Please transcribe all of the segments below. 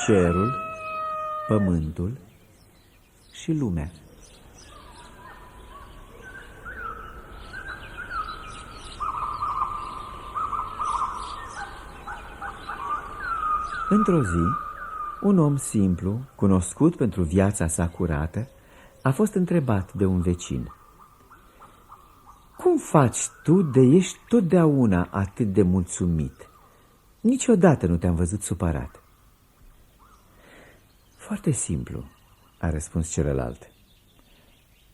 cerul, pământul și lumea. Într-o zi, un om simplu, cunoscut pentru viața sa curată, a fost întrebat de un vecin: cum faci tu de ești totdeauna atât de mulțumit? Niciodată nu te-am văzut supărat. Foarte simplu, a răspuns celălalt.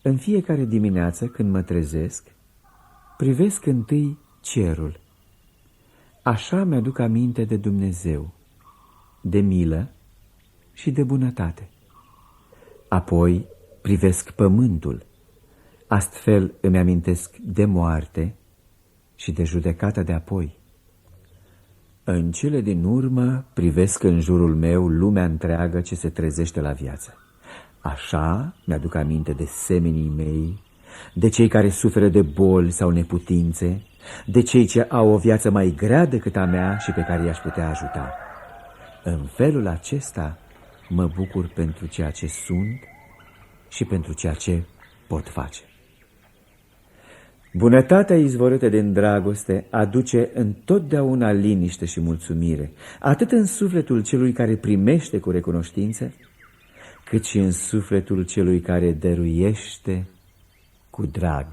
În fiecare dimineață când mă trezesc, privesc întâi cerul. Așa mi-aduc aminte de Dumnezeu, de milă și de bunătate. Apoi privesc pământul. Astfel îmi amintesc de moarte și de judecata de apoi. În cele din urmă privesc în jurul meu lumea întreagă ce se trezește la viață. Așa mi-aduc aminte de semenii mei, de cei care suferă de boli sau neputințe, de cei ce au o viață mai grea decât a mea și pe care i-aș putea ajuta. În felul acesta mă bucur pentru ceea ce sunt și pentru ceea ce pot face. Bunătatea izvorâtă din dragoste aduce întotdeauna liniște și mulțumire, atât în sufletul celui care primește cu recunoștință, cât și în sufletul celui care dăruiește cu drag.